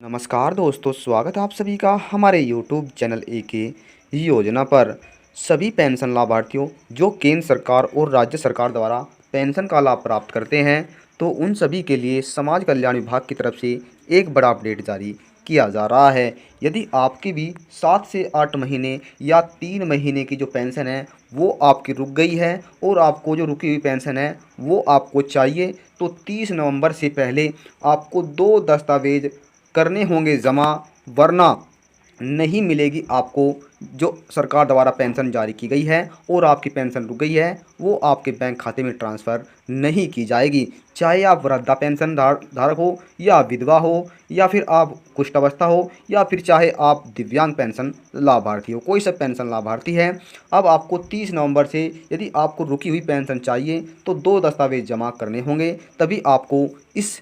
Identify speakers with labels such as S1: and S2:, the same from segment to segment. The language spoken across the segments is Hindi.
S1: नमस्कार दोस्तों, स्वागत है आप सभी का हमारे YouTube चैनल के योजना पर। सभी पेंशन लाभार्थियों जो केंद्र सरकार और राज्य सरकार द्वारा पेंशन का लाभ प्राप्त करते हैं, तो उन सभी के लिए समाज कल्याण विभाग की तरफ से एक बड़ा अपडेट जारी किया जा रहा है। यदि आपकी भी 7 से 8 महीने या 3 महीने की जो पेंशन है वो आपकी रुक गई है और आपको जो रुकी हुई पेंशन है वो आपको चाहिए, तो 30 नवंबर से पहले आपको 2 दस्तावेज करने होंगे जमा, वरना नहीं मिलेगी आपको जो सरकार द्वारा पेंशन जारी की गई है और आपकी पेंशन रुक गई है वो आपके बैंक खाते में ट्रांसफ़र नहीं की जाएगी। चाहे आप वृद्धा पेंशन धारक हो या विधवा हो या फिर आप कुष्ठ अवस्था हो या फिर चाहे आप दिव्यांग पेंशन लाभार्थी हो, कोई सा पेंशन लाभार्थी है। अब आपको 30 नवंबर से यदि आपको रुकी हुई पेंशन चाहिए तो 2 दस्तावेज जमा करने होंगे, तभी आपको इस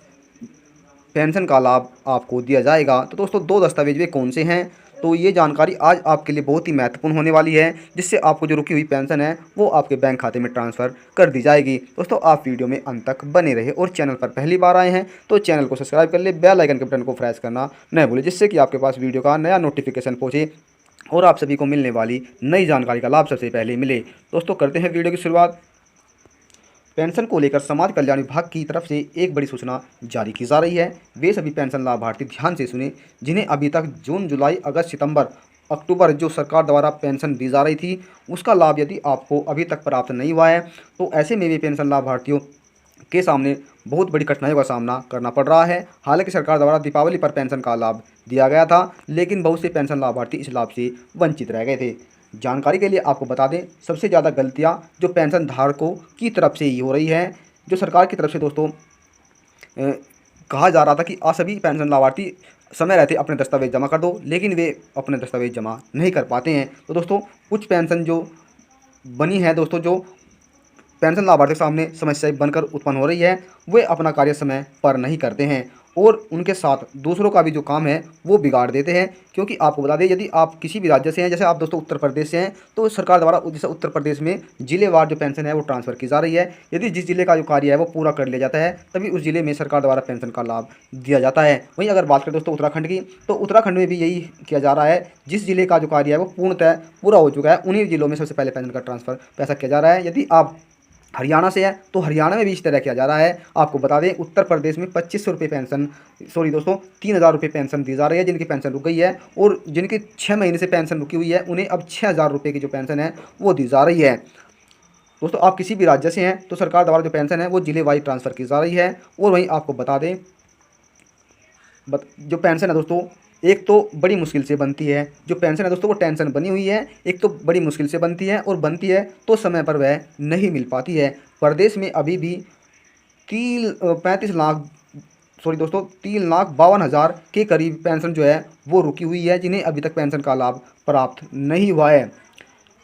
S1: पेंशन का लाभ आपको दिया जाएगा। तो दोस्तों, 2 दस्तावेज वे कौन से हैं, तो ये जानकारी आज आपके लिए बहुत ही महत्वपूर्ण होने वाली है, जिससे आपको जो रुकी हुई पेंशन है वो आपके बैंक खाते में ट्रांसफ़र कर दी जाएगी। दोस्तों, आप वीडियो में अंत तक बने रहे और चैनल पर पहली बार आए हैं तो चैनल को सब्सक्राइब कर ले, बेल आइकन के बटन को प्रेस करना न भूलें, जिससे कि आपके पास वीडियो का नया नोटिफिकेशन पहुँचे और आप सभी को मिलने वाली नई जानकारी का लाभ सबसे पहले मिले। दोस्तों, करते हैं वीडियो की शुरुआत। पेंशन को लेकर समाज कल्याण विभाग की तरफ से एक बड़ी सूचना जारी की जा रही है। वे सभी पेंशन लाभार्थी ध्यान से सुने जिन्हें अभी तक जून, जुलाई, अगस्त, सितंबर, अक्टूबर जो सरकार द्वारा पेंशन दी जा रही थी उसका लाभ यदि आपको अभी तक प्राप्त नहीं हुआ है, तो ऐसे में भी पेंशन लाभार्थियों के सामने बहुत बड़ी कठिनाइयों का सामना करना पड़ रहा है। हालांकि सरकार द्वारा दीपावली पर पेंशन का लाभ दिया गया था, लेकिन बहुत से पेंशन लाभार्थी इस लाभ से वंचित रह गए थे। जानकारी के लिए आपको बता दें, सबसे ज़्यादा गलतियां जो पेंशन धारकों की तरफ से ही हो रही है। जो सरकार की तरफ से दोस्तों कहा जा रहा था कि सभी पेंशन लाभार्थी समय रहते अपने दस्तावेज जमा कर दो, लेकिन वे अपने दस्तावेज जमा नहीं कर पाते हैं। तो दोस्तों, कुछ पेंशन जो बनी है दोस्तों, जो पेंशन लाभार्थी के सामने समस्याएं बनकर उत्पन्न हो रही है, वे अपना कार्य समय पर नहीं करते हैं और उनके साथ दूसरों का भी जो काम है वो बिगाड़ देते हैं। क्योंकि आपको बता दें, यदि आप किसी भी राज्य से हैं, जैसे आप दोस्तों उत्तर प्रदेश से हैं, तो सरकार द्वारा जैसे उत्तर प्रदेश में जिलेवार जो पेंशन है वो ट्रांसफ़र की जा रही है। यदि जिस जिले का जो कार्य है वो पूरा कर लिया जाता है, तभी उस जिले में सरकार द्वारा पेंशन का लाभ दिया जाता है। वहीं अगर बात करें दोस्तों उत्तराखंड की, तो उत्तराखंड में भी यही किया जा रहा है। जिस जिले का जो कार्य है वो पूर्णतः पूरा हो चुका है, उन्हीं जिलों में सबसे पहले पेंशन का ट्रांसफ़र पैसा किया जा रहा है। यदि आप हरियाणा से है तो हरियाणा में भी इस तरह किया जा रहा है। आपको बता दें, उत्तर प्रदेश में 2500 रुपये पेंशन, सॉरी दोस्तों 3000 रुपये पेंशन दी जा रही है जिनकी पेंशन रुक गई है, और जिनकी 6 महीने से पेंशन रुकी हुई है उन्हें अब 6000 रुपये की जो पेंशन है वो दी जा रही है। दोस्तों, आप किसी भी राज्य से हैं तो सरकार द्वारा जो पेंशन है वो जिले वाइज ट्रांसफ़र की जा रही है। और वहीं आपको बता दें, जो पेंशन है दोस्तों, एक तो बड़ी मुश्किल से बनती है। जो पेंशन है दोस्तों वो टेंशन बनी हुई है, एक तो बड़ी मुश्किल से बनती है और बनती है तो समय पर वह नहीं मिल पाती है। प्रदेश में अभी भी 35 लाख, सॉरी दोस्तों 3,52,000 के करीब पेंशन जो है वो रुकी हुई है, जिन्हें अभी तक पेंशन का लाभ प्राप्त नहीं हुआ है।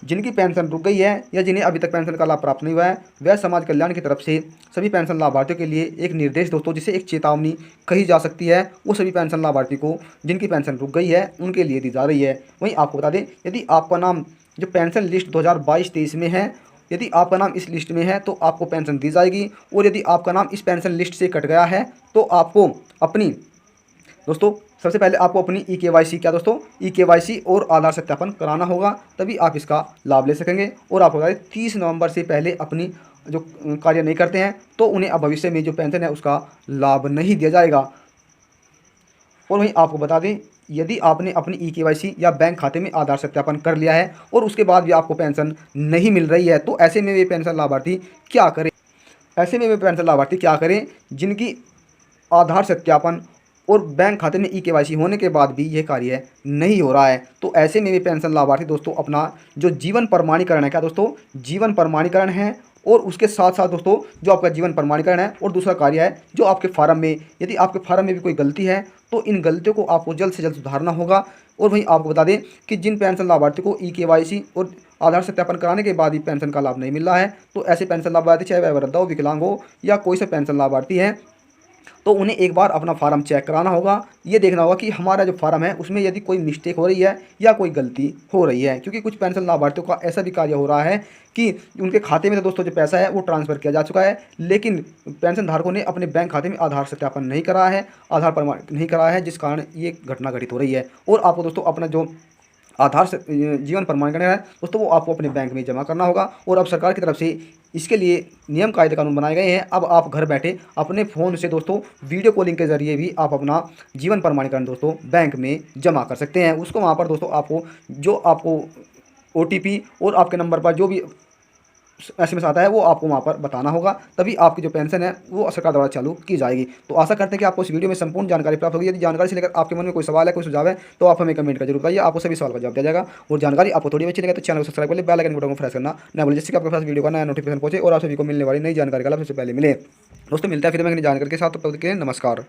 S1: जिनकी पेंशन रुक गई है या जिन्हें अभी तक पेंशन का लाभ प्राप्त नहीं हुआ है, वह समाज कल्याण की तरफ से सभी पेंशन लाभार्थियों के लिए एक निर्देश दोस्तों, जिसे एक चेतावनी कही जा सकती है, वो सभी पेंशन लाभार्थी को जिनकी पेंशन रुक गई है उनके लिए दी जा रही है। वहीं आपको बता दें, यदि आपका नाम जो पेंशन लिस्ट 2022-23 में है, यदि आपका नाम इस लिस्ट में है तो आपको पेंशन दी जाएगी, और यदि आपका नाम इस पेंशन लिस्ट से कट गया है तो आपको अपनी दोस्तों सबसे पहले आपको अपनी ई-केवाईसी, क्या दोस्तों, ई-केवाईसी और आधार सत्यापन कराना होगा, तभी आप इसका लाभ ले सकेंगे। और आपको बता दें, 30 नवंबर से पहले अपनी जो कार्य नहीं करते हैं तो उन्हें अब भविष्य में जो पेंशन है उसका लाभ नहीं दिया जाएगा। और वहीं आपको बता दें, यदि आपने अपनी ई-केवाईसी या बैंक खाते में आधार सत्यापन कर लिया है और उसके बाद भी आपको पेंशन नहीं मिल रही है, तो ऐसे में वे पेंशन लाभार्थी क्या करें? ऐसे में वे पेंशन लाभार्थी क्या करें जिनकी आधार सत्यापन और बैंक खाते में ई-केवाईसी होने के बाद भी ये कार्य नहीं हो रहा है? तो ऐसे में भी पेंशन लाभार्थी दोस्तों अपना जो जीवन प्रमाणीकरण है, क्या दोस्तों, जीवन प्रमाणीकरण है, और उसके साथ साथ दोस्तों जो आपका जीवन प्रमाणीकरण है और दूसरा कार्य है जो आपके फार्म में, यदि आपके फार्म में भी कोई गलती है तो इन गलतियों को आपको जल्द से जल्द सुधारना होगा। और वहीं आपको बता दें कि जिन पेंशन लाभार्थी को ई-केवाईसी और आधार सत्यापन कराने के बाद ही पेंशन का लाभ नहीं मिल रहा है, तो ऐसे पेंशन लाभार्थी, चाहे वह वृद्धा हो, विकलांग हो या कोई सा पेंशन लाभार्थी है, तो उन्हें एक बार अपना फार्म चेक कराना होगा। ये देखना होगा कि हमारा जो फार्म है उसमें यदि कोई मिस्टेक हो रही है या कोई गलती हो रही है, क्योंकि कुछ पेंशन लाभार्थियों का ऐसा भी कार्य हो रहा है कि उनके खाते में तो दोस्तों जो पैसा है वो ट्रांसफ़र किया जा चुका है, लेकिन पेंशन धारकों ने अपने बैंक खाते में आधार सत्यापन नहीं करा है, आधार प्रमाण नहीं कराया है, जिस कारण ये घटना घटित हो रही है। और आपको दोस्तों अपना जो आधार से जीवन प्रमाणीकरण है दोस्तों वो आपको अपने बैंक में जमा करना होगा। और अब सरकार की तरफ से इसके लिए नियम कायदे कानून बनाए गए हैं। अब आप घर बैठे अपने फ़ोन से दोस्तों वीडियो कॉलिंग के ज़रिए भी आप अपना जीवन प्रमाणीकरण दोस्तों बैंक में जमा कर सकते हैं। उसको वहाँ पर दोस्तों आपको जो आपको ओटीपी और आपके नंबर पर जो भी एसएमएस आता है वो आपको वहाँ पर बताना होगा, तभी आपकी जो पेंशन है वो सरकार द्वारा चालू की जाएगी। तो आशा करते हैं कि आपको इस वीडियो में संपूर्ण जानकारी प्राप्त होगी। यदि जानकारी से लेकर आपके मन में कोई सवाल है, कोई सुझाव है, तो आप हमें कमेंट कर जरूर बताइए, आपको सभी सवाल का जवाब दिया जाएगा। और जानकारी आपको थोड़ी अच्छी लगे तो चैनल को सब्सक्राइब कर ले, बेल आइकन बटन को प्रेस करना ना भूलिए, जिससे कि आपके पास वीडियो का नया नोटिफिकेशन पहुंचे और आप सभी को मिलने वाली नई जानकारी का लाभ सबसे पहले मिले। दोस्तों मिलता है फिर मैं जानकारी के साथ, तब तक के लिए नमस्कार।